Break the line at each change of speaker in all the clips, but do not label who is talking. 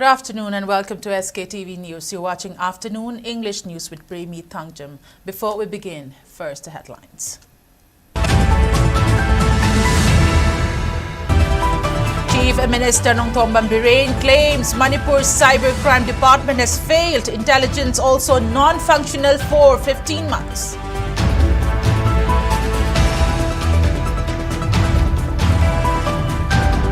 Good afternoon and welcome to SKTV News. You're watching Afternoon English News with Premi Thangjam. Before we begin, first the headlines. Chief Minister Nongthong Bambiren claims Manipur's cybercrime department has failed. Intelligence also non-functional for 15 months.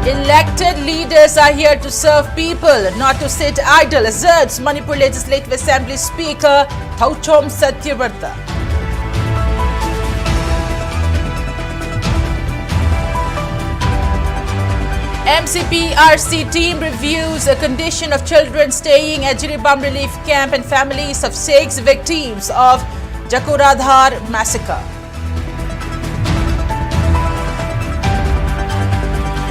Elected leaders are here to serve people, not to sit idle, asserts Manipur Legislative Assembly Speaker Thauchom Satyavrta. MCPCR team reviews the condition of children staying at Jiribam Relief Camp and families of 6 victims of Jakuradhar massacre.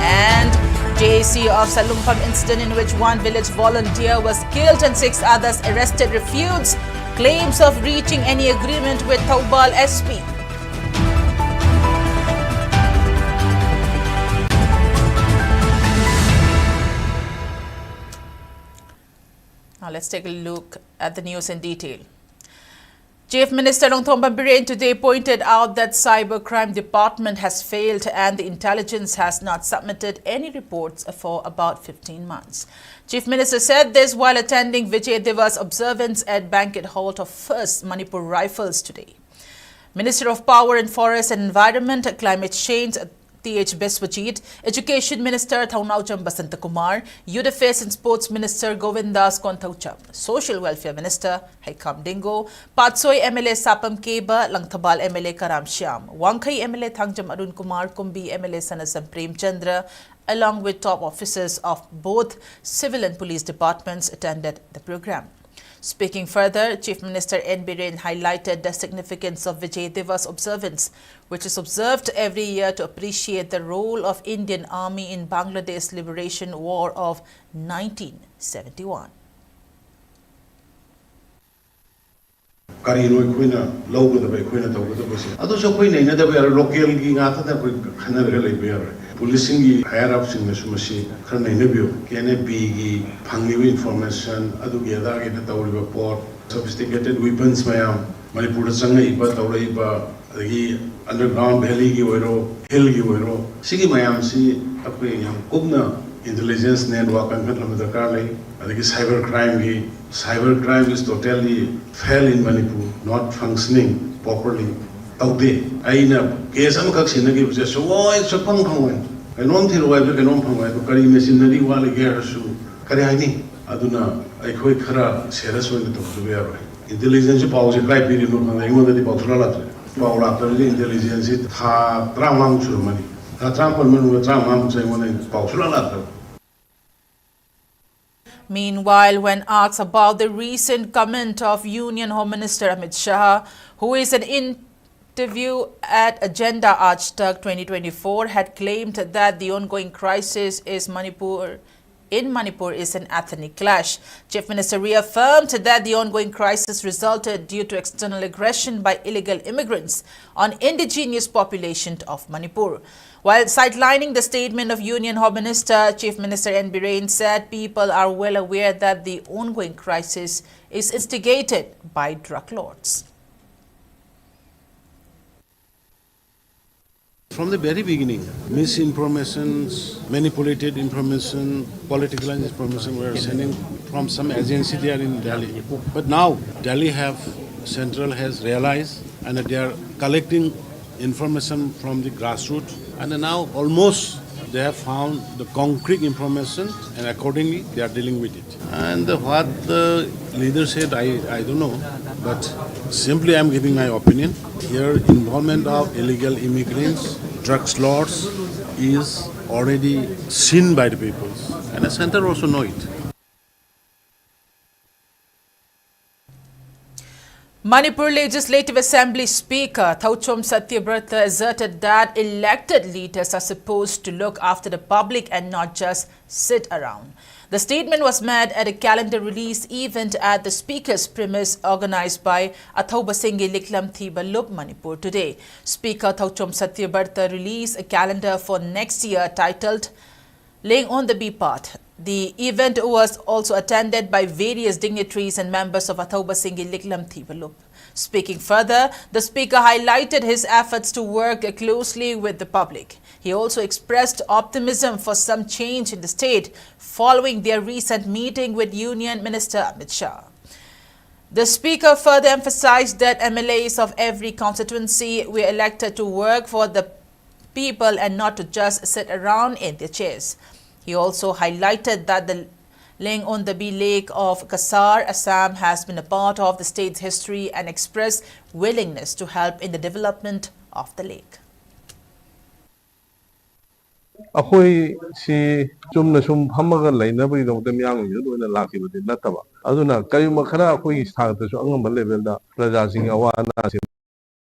And JC of Salumpam incident in which 1 village volunteer was killed and 6 others arrested refutes claims of reaching any agreement with Thoubal SP. Now let's take a look at the news in detail. Chief Minister Nongthong Bambiren today pointed out that cybercrime department has failed and the intelligence has not submitted any reports for about 15 months. Chief Minister said this while attending Vijay Divas observance at Banquet Hall of 1st Manipur Rifles today. Minister of Power and Forest and Environment, Climate Change, TH Beswajit, Education Minister Thaunaucham Basantakumar, Youth Affairs and Sports Minister Govindas Kontaucham, Social Welfare Minister Haikam Dingo, Patsoi MLA Sapam Keba, Langthabal MLA Karam Shyam, Wangkai MLA Thangjam Arun Kumar, Kumbi MLA Sanasam Prem Chandra, along with top officers of both civil and police departments attended the program. Speaking further, Chief Minister N. Biren highlighted the significance of Vijay Divas observance, which is observed every year to appreciate the role of Indian Army in Bangladesh Liberation War of 1971.
Karino kuina logo da kuina to da basi ado so kuina ina da ber local gi ngata da khana re ber policing gi higher ups in masi khana ina bio kene b gi phangli information adu gi da gi da tawri report sophisticated weapons mayam manipur changa iba tawri ba agi underground valley gi oiro hill gi oiro sigi mayam si apre yam kubna intelligence network and cyber crime is totally fail in Manipur, not functioning properly. Today, I know case am kak sinagi just so it's a pang pang. I don't think why look no pang. To carry machinery wall gear so carry ani aduna I koi khara serious one to be aware. Intelligence power is right period no pang. I want the power la power after the intelligence it ha tramang churu mani. Ha tram par manu tramang say one power la.
Meanwhile, when asked about the recent comment of Union Home Minister Amit Shah, who is an interview at Agenda Aajtak 2024, had claimed that the ongoing crisis in Manipur is an ethnic clash. Chief Minister reaffirmed that the ongoing crisis resulted due to external aggression by illegal immigrants on indigenous population of Manipur. While sidelining the statement of Union Home Minister, Chief Minister N. Biren said people are well aware that the ongoing crisis is instigated by drug lords.
From the very beginning, misinformation, manipulated information, political information were sending from some agency there in Delhi. But now Central has realized and they are collecting information from the grassroots and now almost they have found the concrete information and accordingly they are dealing with it. And what the leader said, I don't know, but simply I am giving my opinion. Here involvement of illegal immigrants, drugs lords is already seen by the people and the center also know it.
Manipur Legislative Assembly Speaker Thauchom Satyavrta asserted that elected leaders are supposed to look after the public and not just sit around. The statement was made at a calendar release event at the Speaker's premise organized by Athauba Singhi Liklam Thiba Manipur today. Speaker Thauchom Satyavrta released a calendar for next year titled Laying on the B part The event was also attended by various dignitaries and members of Athoba Singhi Liklam Thibalup. Speaking further, the speaker highlighted his efforts to work closely with the public. He also expressed optimism for some change in the state following their recent meeting with Union Minister Amit Shah. The speaker further emphasized that MLAs of every constituency were elected to work for the people and not to just sit around in their chairs. He also highlighted that the Leng-on-the-Bee Lake of Kasar, Assam has been a part of the state's history and expressed willingness to help in the development of the lake.
Akoi si chumna sum phamaga lainabagi dongta miyang yu doina lakibadi nataba aduna kayuma khara akoi sthagta su angamba level da praja sing awana si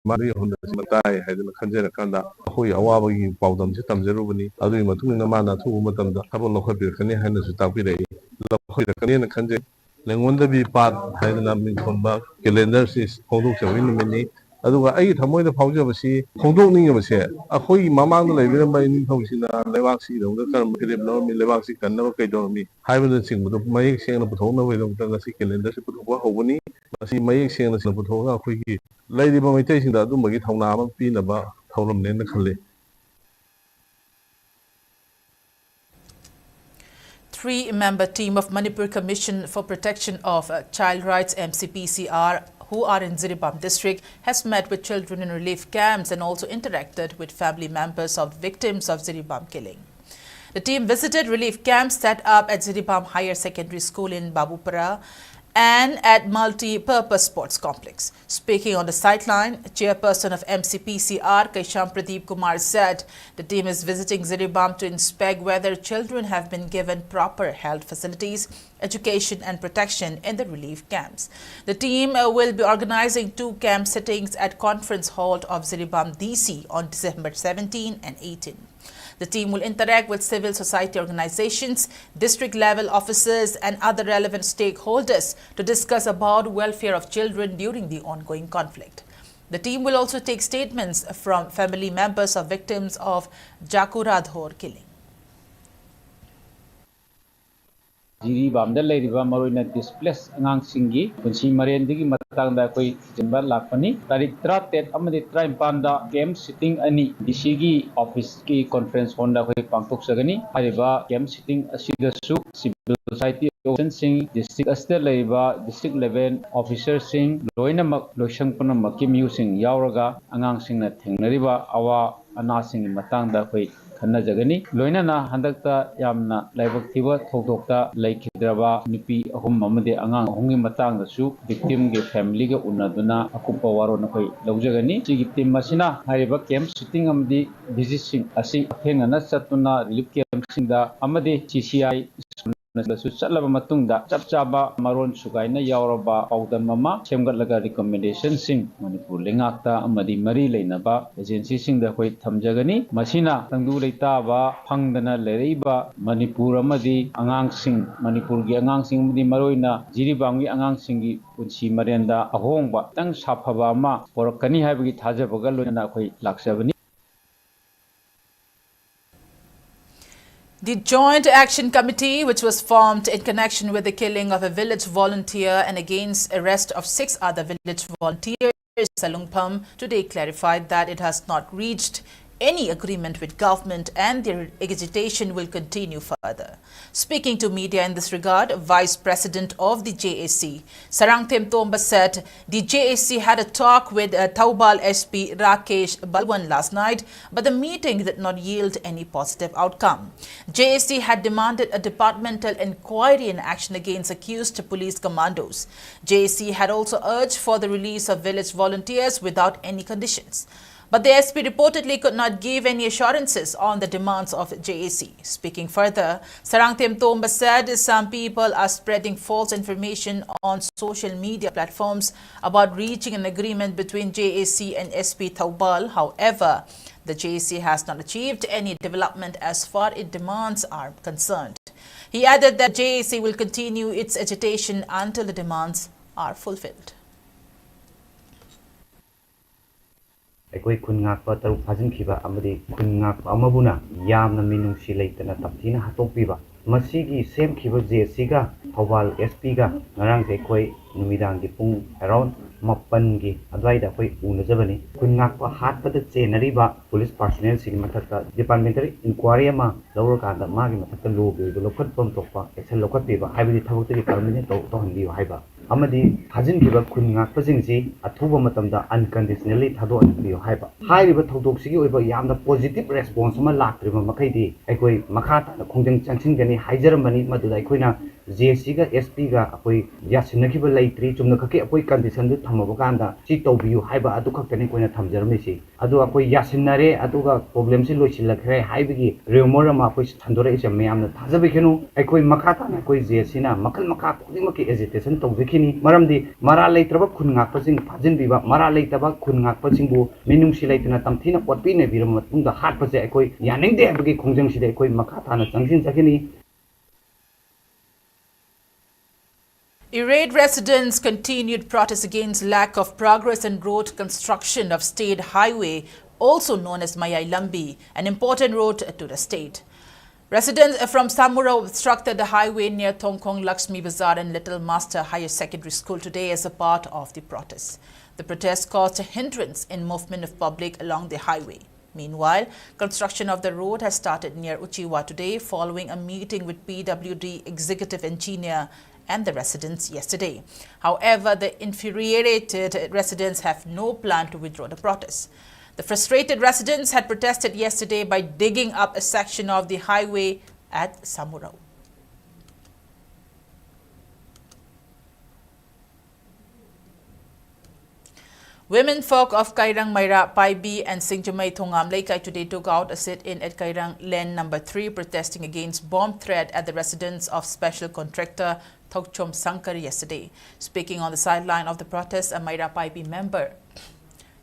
mari honda simatai haidana khanjera kanda akoi awabagi paudam si tamjerubani adui matungina mana thu matamda thabo lokhapir khani haina su takpirei lokhoi rakani na khanje Leng-on-the-Bee pat haidana min thonba calendar si khonduk chawin mini aduga ai thamoida phaujabasi khondok ningabase akhoi mamang da leibiramba ini thosina lebaksi dongda karam kireb no mi lebaksi kannaba kaidormi haibana singbudu mayek sengna puthona wedongta ngasi calendar si puthwa hobani masi mayek sengna sina puthona akhoi gi leiriba maitai singda adumagi thawna ama pinaba thawramne na khalle.
Three-member team of Manipur Commission for Protection of Child Rights MCPCR who are in Ziribam district has met with children in relief camps and also interacted with family members of victims of Ziribam killing. The team visited relief camps set up at Ziribam Higher Secondary School in Babupara and at multi-purpose sports complex. Speaking on the sideline, chairperson of MCPCR, Kaisham Pradeep Kumar said the team is visiting Ziribam to inspect whether children have been given proper health facilities, education and protection in the relief camps. The team will be organizing 2 camp sittings at Conference Hall of Ziribam DC on December 17 and 18. The team will interact with civil society organizations, district-level officers and other relevant stakeholders to discuss about welfare of children during the ongoing conflict. The team will also take statements from family members of victims of Jakuradhor killing.
Ziribamda leiriba maroina displaced angang singi punsi marendigi matangda koi jimba lakpani tarik 13 amadi 35 da game sitting ani DCG office ki conference honda koi pangtok sagani hariba game sitting asida su civil society sing district aster leiba district level officer sing loina mak loisang puna makim using yauraga angang singna thengnariba awa ana sing matangda koi khana jagani loina na handakta yamna laibak thiba thokdokta laikhidraba nipi ahum amade angang ahungi matang dasu victim ge family ge unaduna akupa waro na koi laujagani chigi team masina hariba camp sitting amdi visit sing asi thengana satuna relief camp singda amade CCI su chatlaba matungda chapchaba maron sugaina yauraba awdan mama semgatlaga recommendation sing Manipur lengakta amadi mari leinaba agency singda koi thamjagani masina tangdu leitaba phangdana leiba Manipur amadi angang sing Manipur gi angang sing amadi maroina Ziribam gi angang singi punsi marenda ahongba tang saphaba ma porakani haibagi thajabaga loina koi laksabani.
The Joint Action Committee, which was formed in connection with the killing of a village volunteer and against arrest of 6 other village volunteers, Salungpam, today clarified that it has not reached any agreement with government and their agitation will continue further. Speaking to media in this regard, Vice President of the JAC, Sarangthem Tomba said the JAC had a talk with Taubal SP Rakesh Balwan last night, but the meeting did not yield any positive outcome. JAC had demanded a departmental inquiry and action against accused police commandos. JAC had also urged for the release of village volunteers without any conditions. But the SP reportedly could not give any assurances on the demands of JAC. Speaking further, Sarangthem Tomba said some people are spreading false information on social media platforms about reaching an agreement between JAC and SP Taubal. However, the JAC has not achieved any development as far as demands are concerned. He added that JAC will continue its agitation until the demands are fulfilled.
Ekoi khungak pa taru phajin khiba amadi khungak amabuna yamna minungsi leitana tapthina hatokpiba ꯃꯁꯤꯒꯤ ꯁꯦꯝꯈꯤꯕ JC ꯒ Thoubal SP ꯒ ꯉꯔꯥꯡꯁꯦ ꯑꯩꯈꯣꯏ ꯅꯨꯃꯤꯗꯥꯡꯒꯤ ꯄꯨꯡ around 7ꯒꯤ ꯑꯗꯨꯋꯥꯏꯗ ꯑꯩꯈꯣꯏ ꯎꯅꯖꯕꯅꯤ ꯈꯨꯟ ꯉꯥꯛꯄ ꯍꯥꯠꯄꯗ ꯆꯦꯟꯅꯔꯤꯕ ꯄꯨꯂꯤꯁ ꯄꯥꯔꯁꯣꯅꯦꯜꯁꯤꯒꯤ ꯃꯊꯛꯇ ꯗꯤꯄꯥꯔꯠꯃꯦꯟꯇꯦꯜ ꯏꯟꯀ꯭ꯋꯥꯏꯔꯤ ꯑꯃ ꯂꯧꯔꯀꯥꯟꯗ ꯃꯥꯒꯤ ꯃꯊꯛꯇ ꯂꯣꯒꯤ ꯑꯣꯏꯕ ꯂꯧꯈꯠꯐꯝ ꯊꯣꯛꯄ ꯑꯦꯛꯁꯟ ꯂꯧꯈꯠꯄꯤꯕ ꯍꯥꯏꯕꯗꯤ ꯊꯕꯛꯇꯒꯤ ꯄꯔꯃꯤꯅꯦꯟ ꯇꯧꯍꯟꯕꯤꯌꯨ ꯍꯥꯏꯕ ꯑꯃꯗꯤ ꯐꯥꯖꯤꯟꯈꯤꯕ ꯈꯨꯟ ꯉꯥꯛꯄꯁꯤꯡꯁꯤ ꯑꯊꯨꯕ ꯃꯇꯝꯗ ꯑꯟꯀꯟꯗꯤꯁꯅꯦꯜꯂꯤ ꯊꯥꯗꯣꯛꯍꯟꯕꯤꯌꯨ ꯍꯥꯏꯕ ꯍꯥꯏꯔꯤꯕ ꯊꯧꯗꯣꯛꯁꯤꯒꯤ ꯑꯣꯏꯕ ꯌꯥꯝꯅ ꯄꯣꯖꯤꯇꯤꯚ ꯔꯦꯁꯄꯣꯟꯁ ꯑꯃ ꯂꯥꯛꯇ꯭ꯔꯤꯕ ꯃꯈꯩꯗꯤ ꯑꯩꯈꯣꯏ ꯃꯈꯥ ꯇꯥꯅ ꯈꯣꯡꯖꯪ ꯆꯪꯁꯤꯟꯒꯅꯤ ꯍꯥꯏꯖꯔꯝꯕꯅꯤ ꯃꯗꯨꯗ ꯑꯩꯈꯣꯏꯅ JC ꯒ SP ꯒ ꯑꯩꯈꯣꯏ ꯌꯥꯁꯤꯟꯅꯈꯤꯕ ꯂꯩꯇ꯭ꯔꯤ ꯆꯨꯝꯅ ꯈꯛꯀꯤ ꯑꯩꯈꯣꯏ ꯀꯟꯗꯤꯁꯟꯗꯨ ꯊꯝꯃꯕ ꯀꯥꯟꯗ ꯁꯤ ꯇꯧꯕꯤꯌꯨ ꯍꯥꯏꯕ ꯑꯗꯨ ꯈꯛꯇꯅꯤ ꯑꯩꯈꯣꯏꯅ ꯊꯝꯖꯔꯝꯃꯤꯁꯤ ꯑꯗꯨ ꯑꯩꯈꯣꯏ ꯌꯥꯁꯤꯟꯅꯔꯦ ꯑꯗꯨꯒ ꯄ꯭ꯔꯣꯕ꯭ꯂꯦꯝꯁꯤ ꯂꯣꯏꯁꯤꯜꯂꯛꯈ꯭ꯔꯦ ꯍꯥꯏꯕꯒꯤ ꯔꯤꯃꯣꯔ ꯑꯃ ꯑꯩꯈꯣꯏ ꯁꯟꯗꯣꯔꯛꯏꯁꯦ ꯃꯌꯥꯝꯅ ꯊꯥꯖꯕꯤꯈꯤꯅꯨ ꯑꯩꯈꯣꯏ ꯃꯈꯥ ꯇꯥꯅ ꯑꯩꯈꯣꯏ JC ꯅ ꯃꯈꯜ ꯃꯈꯥ ꯈꯨꯗꯤꯡꯃꯛꯀꯤ ꯑꯦꯖꯤꯇꯦꯁꯟ ꯇꯧꯖꯈꯤꯅꯤ ꯃꯔꯝꯗꯤ ꯃꯔꯥꯜ ꯂꯩꯇ꯭ꯔꯕ ꯈꯨꯟ ꯉꯥꯛꯄꯁꯤꯡ ꯐꯥꯖꯤꯟꯕꯤꯕ ꯃꯔꯥꯜ ꯂꯩꯇꯕ ꯈꯨꯟ ꯉꯥꯛꯄꯁꯤꯡꯕꯨ ꯃꯤꯅꯨꯡꯁꯤ ꯂꯩꯇꯅ ꯇꯝꯊꯤꯅ ꯑꯣꯠꯄꯤꯅꯕꯤꯔꯕ ꯃꯇꯨꯡꯗ ꯍꯥꯠꯄꯁꯦ ꯑꯩꯈꯣꯏ ꯌꯥꯅꯤꯡꯗꯦ ꯍꯥꯏꯕꯒꯤ ꯈꯣꯡꯖꯪꯁꯤꯗ ꯑꯩꯈꯣꯏ ꯃꯈꯥ ꯇꯥꯅ ꯆꯪꯁꯤꯟꯖꯈꯤꯅꯤ.
Irate residents' continued protest against lack of progress in road construction of State Highway, also known as Mayai Lambi, an important road to the state. Residents from Samura obstructed the highway near Tongkong Lakshmi Bazaar and Little Master Higher Secondary School today as a part of the protest. The protest caused a hindrance in movement of public along the highway. Meanwhile, construction of the road has started near Uchiwa today following a meeting with PWD executive engineer and the residents yesterday. However, the infuriated residents have no plan to withdraw the protest. The frustrated residents had protested yesterday by digging up a section of the highway at Samura. Women folk of Kairang Maira, Paibi and Singjumay Thongam Laikai today took out a sit-in at Kairang Lane number 3 protesting against bomb threat at the residence of special contractor Thokchom Sankar yesterday. Speaking on the sideline of the protest, a Maira Paibi member,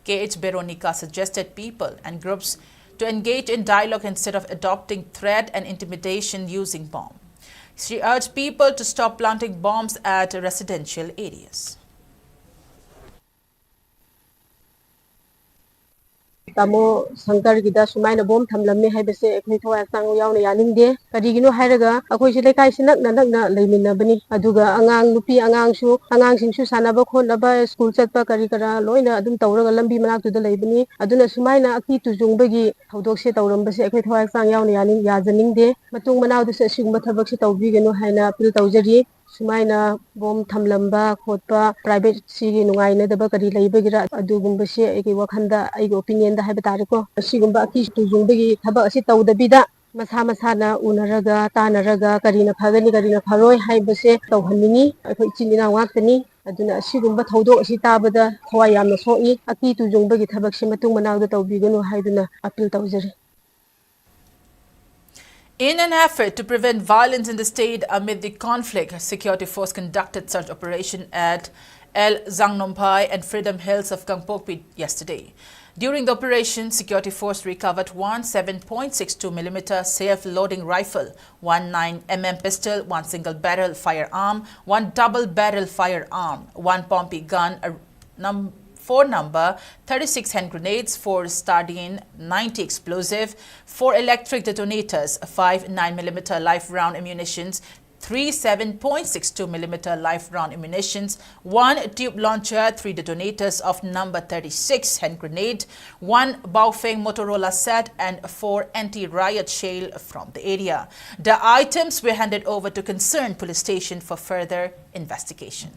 KH Veronica, suggested people and groups to engage in dialogue instead of adopting threat and intimidation using bomb. She urged people to stop planting bombs at residential areas.
Tamo Sankar Gida Sumaina Bom Tamlame Habese, Equator Sang Yawn Yaning, Kadigino Haraga, Akoshile Kaisinak Nagna, Lamina Bani, Aduga, Angang, Lupi, Angang Shu, Angang Sing Sanaba Konaba, School Setpa Karikara, Loina, Adum Taura, Lambi Manak to the Labani, Aduna Sumaina, Aki to Jungbagi, Haudoxet Orambas, Equator Sang Yawn Yaning, Yazaning de, Matung Manau, the Session Matabaxit of Vigano Hana, Piltauzeri, Sumaina, Bom Tamlamba, Kotpa, private city Nuaina, the Bakari Labigra, Adugumbashi, Eki Wakanda, I opinion the Habitariko, Sigumba Kish to Zumbagi, Tabasita, the Bida, Mashamasana, Unaraga, Tanaraga, Karina Pagani, Karina Paroi, Haibase, Tauhanini, China Wakani, Aduna Sigumba Todo, Sitabada, Hawaiian Soi, Aki to Zumbagi Tabaximatung, Manau, the Taubigano, Haiduna, Apil Tauzeri.
In an effort to prevent violence in the state amid the conflict, security force conducted search operation at El Zangnompai and Freedom Hills of Gangpokpi yesterday. During the operation, security force recovered one 7.62mm self-loading rifle, one 9mm pistol, one single-barrel firearm, one double-barrel firearm, one Pompey gun, a 4 number 36 hand grenades, 4 Stardine 90 explosive, 4 electric detonators, 5 9mm live round ammunitions, 3 7.62mm live round ammunitions, 1 tube launcher, 3 detonators of number 36 hand grenade, 1 Baofeng Motorola set and 4 anti-riot shell from the area. The items were handed over to concerned police station for further investigation.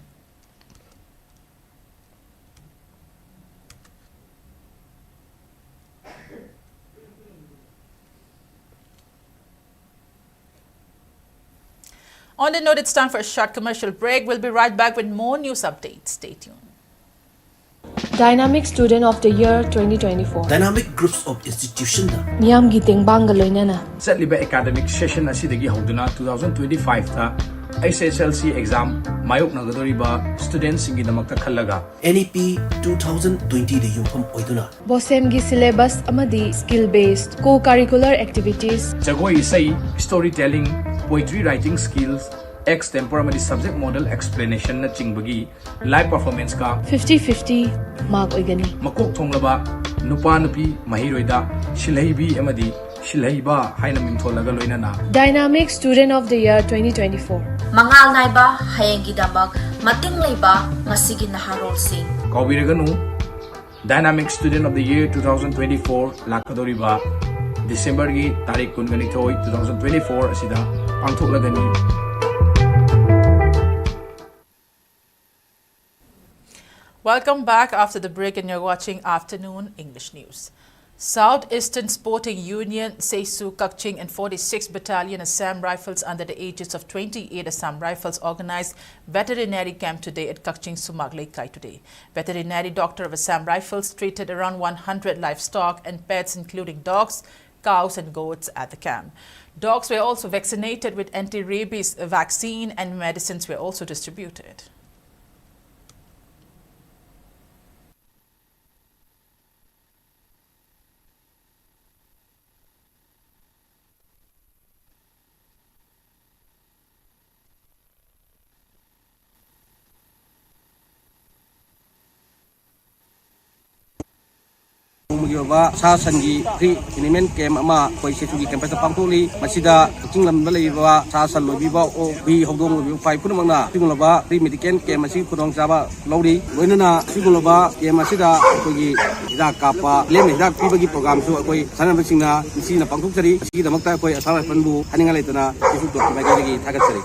On the note, it's time for a short commercial break. We'll be right back with more news updates. Stay tuned.
Dynamic Student of the Year 2024.
Dynamic Groups of Institution.
Miyam Giting Bangaloinana.
Satliba academic session asidagi hauduna 2025 ta SSLC exam mayok nagadoriba students ingi damakta khallaga
NEP 2020 de yumpham oiduna.
Bosem gi syllabus amadi skill based co-curricular activities.
Jagoi isai, storytelling, poetry writing skills, extempore amadi subject model explanation na chingbagi live performance ka
50-50 mark oigani.
makok thonglaba nupa nupi mahiroida shilhaibi amadi shilhaiba haina mingtholaga loinana
Dynamic Student of the Year 2024.
Mangal naiba hayengi damak mating leiba ngasigi naharolsing.
Kawiraganu Dynamic Student of the Year 2024 lakadoriba December gi tarik 2024 asida pangthoklagani.
Welcome back after the break, and you're watching Afternoon English News. Southeastern Sporting Union, Seisu, Kakching and 46th Battalion Assam Rifles under the aegis of 28 Assam Rifles organized veterinary camp today at Kakching Sumaglai Kai today. Veterinary doctor of Assam Rifles treated around 100 livestock and pets including dogs, cows and goats at the camp. Dogs were also vaccinated with anti-rabies vaccine and medicines were also distributed.
Sa sangi free element game ama koi setugi campus pangtoli masida tinglam dalaiba sa san lobiba o bi hodong lobi fai punamana tingulaba free medical game masi khudong jaba lori loinana tingulaba game masida kogi da kapa lem da pibagi program su koi sanam singna sina pangthok sari sigi damakta koi asala panbu haninga leitana isu dok bagagi thagatsari.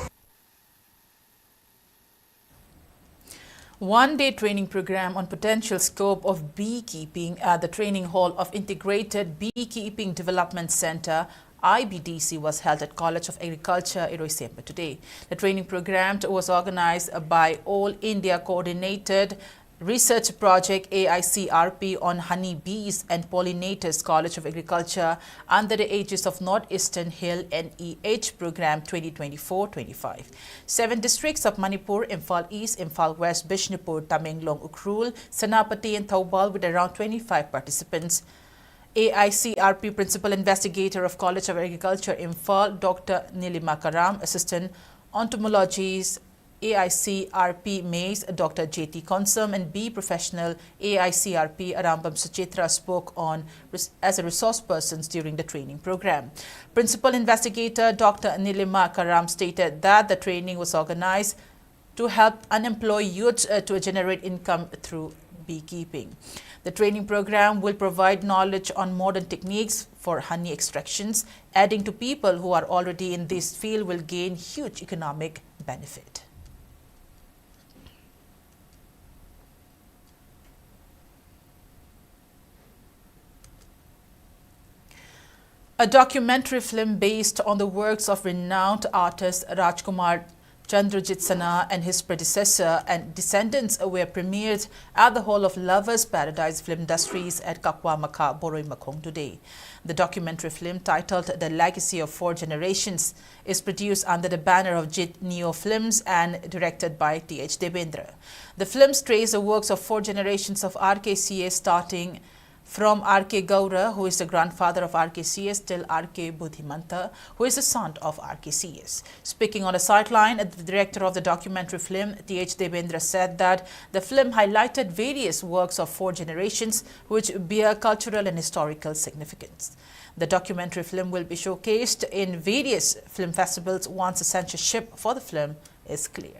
One-day training program on potential scope of beekeeping at the training hall of Integrated Beekeeping Development Center IBDC was held at College of Agriculture, Iroisemba today. The training program was organized by All India Coordinated Research Project AICRP on Honey Bees and Pollinators College of Agriculture under the aegis of Northeastern Hill NEH Program 2024-25. 7 districts of Manipur, Imphal East, Imphal West, Bishnupur, Tamenglong, Ukhrul, Senapati and Thoubal with around 25 participants. AICRP Principal Investigator of College of Agriculture, Imphal, Dr. Nilima Karam, Assistant Entomologist, AICRP Maize, Dr. J.T. Konsum and B Professional AICRP Arambam Suchitra spoke on as a resource persons during the training program. Principal Investigator Dr. Nilima Karam stated that the training was organized to help unemployed youths to generate income through beekeeping. The training program will provide knowledge on modern techniques for honey extractions, adding to people who are already in this field will gain huge economic benefit. A documentary film based on the works of renowned artist Rajkumar Chandrajit Sana and his predecessor and descendants were premiered at the Hall of Lovers Paradise Film Industries at Kakwa Maka, Boroi Makong today. The documentary film titled The Legacy of 4 Generations is produced under the banner of JIT Neo Films and directed by T.H. Devendra. The film traces the works of 4 generations of RKCA starting from R.K. Gaura, who is the grandfather of RKCS, till R.K. Buddhimanta, who is the son of RKCS. Speaking on a sideline, the director of the documentary film, T.H. Devendra, said that the film highlighted various works of 4 generations which bear cultural and historical significance. The documentary film will be showcased in various film festivals once the censorship for the film is cleared.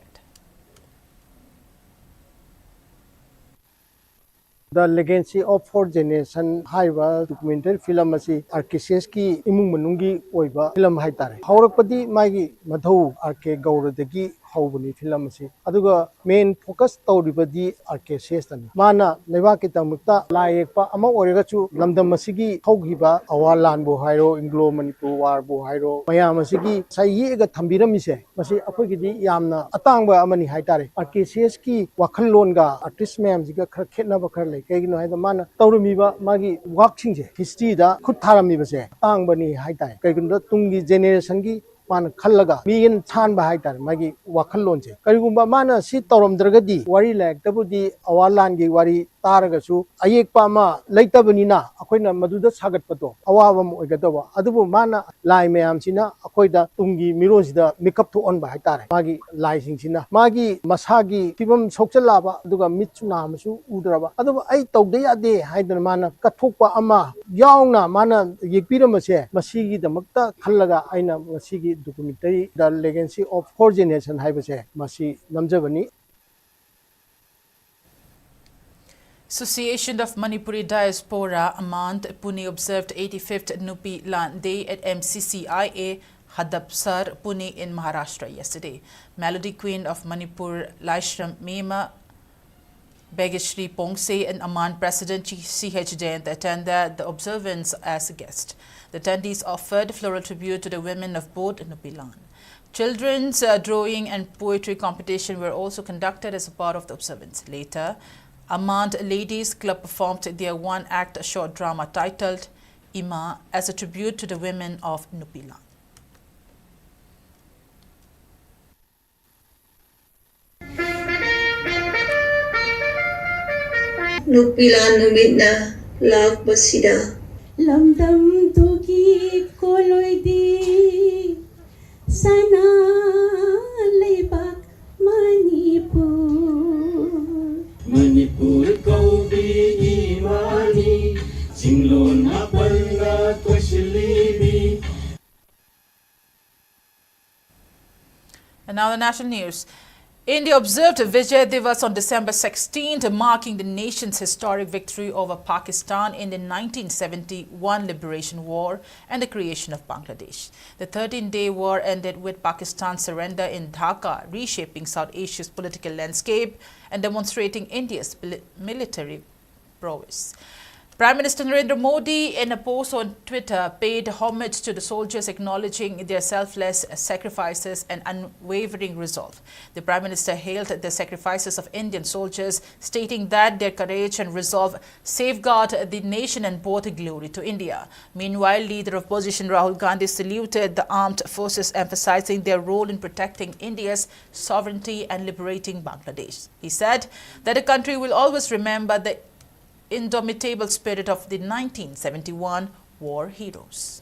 The Legacy of 4 Generation haiba documentary film asi RKCS ki imung manungi oiba film haitare haurakpadi magi madhau RK Gaura dagi haubani film asi aduga main focus tawribadi RKCS tan mana leba ki tamukta laekpa ama orega chu lamdam asigi thaugiba awalan bo hairo Anglo Manipur war bo hairo mayam asigi sai ga thambirami se masi akhoi gi yamna atangba amani haitare RKCS ki wakhallon ga artist mayam jiga khar khetna ba khar kaigino haida mana tawramiba magi working je history da khut tharamiba se tangbani haita kaigino tungi generation gi mana khallaga miin chan ba haita magi wakhallon je karigumba mana si tawramdragadi wari lek tabudi awalan gi wari ꯇꯥꯔꯒꯁꯨ ꯑꯌꯦꯛꯄ ꯑꯃ ꯂꯩꯇꯕꯅꯤꯅ ꯑꯩꯈꯣꯏꯅ ꯃꯗꯨꯗ ꯁꯥꯒꯠꯄꯗꯣ ꯑꯋꯥꯕ ꯑꯃ ꯑꯣꯏꯒꯗꯕ ꯑꯗꯨꯕꯨ ꯃꯥꯅ ꯂꯥꯏ ꯃꯌꯥꯝꯁꯤꯅ ꯑꯩꯈꯣꯏꯗ ꯇꯨꯡꯒꯤ ꯃꯤꯔꯣꯟꯁꯤꯗ ꯃꯤꯀꯞ ꯊꯣꯛꯍꯟꯕ ꯍꯥꯏꯇꯥꯔꯦ ꯃꯥꯒꯤ ꯂꯥꯏꯁꯤꯡꯁꯤꯅ ꯃꯥꯒꯤ ꯃꯁꯥꯒꯤ ꯐꯤꯕꯝ ꯁꯣꯛꯆꯜꯂꯛꯑꯕ ꯑꯗꯨꯒ ꯃꯤꯠꯁꯨ ꯅꯥꯃꯁꯨ ꯎꯗ꯭ꯔꯕ ꯑꯗꯨꯕꯨ ꯑꯩ ꯇꯧꯗ ꯌꯥꯗꯦ ꯍꯥꯏꯗꯅ ꯃꯥꯅ ꯀꯠꯊꯣꯛꯄ ꯑꯃ ꯌꯥꯎꯅ ꯃꯥꯅ ꯌꯦꯛꯄꯤꯔꯝꯕꯁꯦ ꯃꯁꯤꯒꯤꯗꯃꯛꯇ ꯈꯜꯂꯒ ꯑꯩꯅ ꯃꯁꯤꯒꯤ ꯗꯣꯀꯨꯃꯦꯟꯇꯔꯤ ꯗ ꯂꯦꯒꯦꯁꯤ ꯑꯣꯐ 4 ꯖꯦꯅꯦꯔꯦꯁꯟ ꯍꯥꯏꯕꯁꯦ ꯃꯁꯤ ꯅꯝꯖꯕꯅꯤ.
Association of Manipuri Diaspora Amant Pune observed 85th Nupi Land Day at MCCIA Hadapsar, Pune in Maharashtra yesterday. Melody Queen of Manipur Laishram Mema Begeshri Pongse and Amant President C.H. Jayant attended the observance as a guest. The attendees offered floral tribute to the women of both Nupi Land. Children's drawing and poetry competition were also conducted as a part of the observance. Later, Amant Ladies Club performed their one-act short drama titled Ima as a tribute to the women of Nupi Land.
Nupi Land numidna love basida lamdam tugi koloidi sana leibak Manipur kaubi imani singlon apalna twashlibi.
And now the national news. India observed Vijay Diwas on December 16th, marking the nation's historic victory over Pakistan in the 1971 Liberation War and the creation of Bangladesh. The 13-day war ended with Pakistan's surrender in Dhaka, reshaping South Asia's political landscape and demonstrating India's military prowess. Prime Minister Narendra Modi, in a post on Twitter, paid homage to the soldiers, acknowledging their selfless sacrifices and unwavering resolve. The Prime Minister hailed the sacrifices of Indian soldiers, stating that their courage and resolve safeguard the nation and brought glory to India. Meanwhile, leader of opposition Rahul Gandhi saluted the armed forces, emphasizing their role in protecting India's sovereignty and liberating Bangladesh. He said that the country will always remember the indomitable spirit of the 1971 war heroes.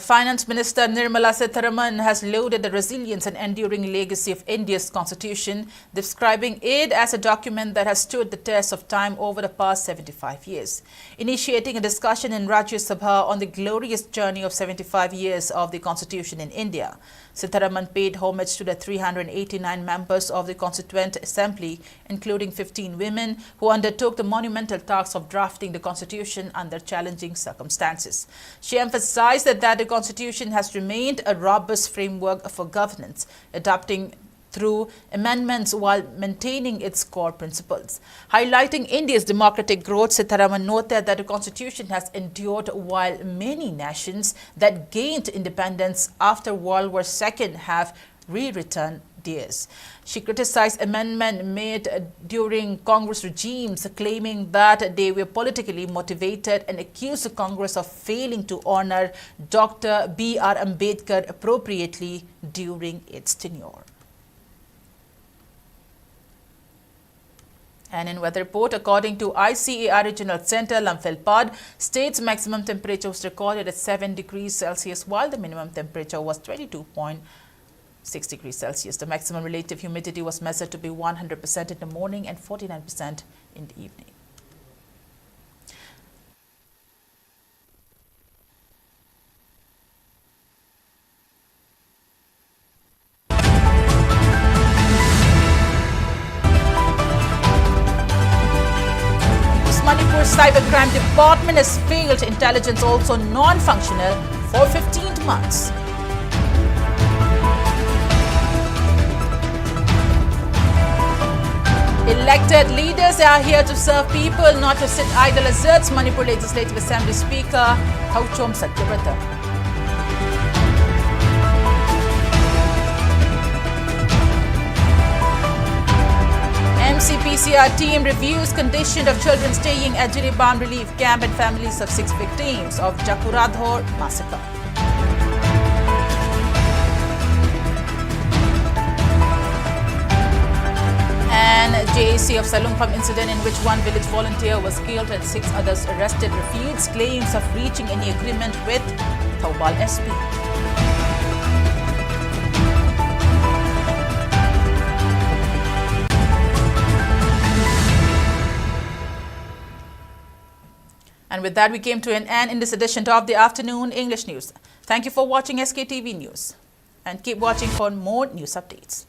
Finance Minister Nirmala Sitharaman has lauded the resilience and enduring legacy of India's constitution, describing it as a document that has stood the test of time over the past 75 years. Initiating a discussion in Rajya Sabha on the glorious journey of 75 years of the constitution in India, Sitharaman paid homage to the 389 members of the Constituent Assembly, including 15 women, who undertook the monumental task of drafting the constitution under challenging circumstances. She emphasized that the constitution has remained a robust framework for governance, adapting through amendments while maintaining its core principles. Highlighting India's democratic growth, Sitharaman noted that the constitution has endured while many nations that gained independence after World War II have rewritten theirs. She criticized amendments made during Congress regimes, claiming that they were politically motivated, and accused the Congress of failing to honor Dr. B.R. Ambedkar appropriately during its tenure. And in weather report, according to ICAR Regional Center, Imphal state's maximum temperature was recorded at 7 degrees Celsius, while the minimum temperature was 22.6 degrees Celsius. The maximum relative humidity was measured to be 100% in the morning and 49% in the evening. Manipur's cybercrime department has failed intelligence also non-functional for 15 months. Elected leaders are here to serve people, not to sit idle, asserts Manipur Legislative Assembly Speaker Thauchom Satyavrata. MCPCR team reviews condition of children staying at Jiriban Relief Camp and families of 6 victims of Jakuradhor massacre. JAC of Salungpham incident in which one village volunteer was killed and 6 others arrested refutes claims of reaching any agreement with Thoubal SP. And with that, we came to an end in this edition of the Afternoon English News. Thank you for watching SKTV News. And keep watching for more news updates.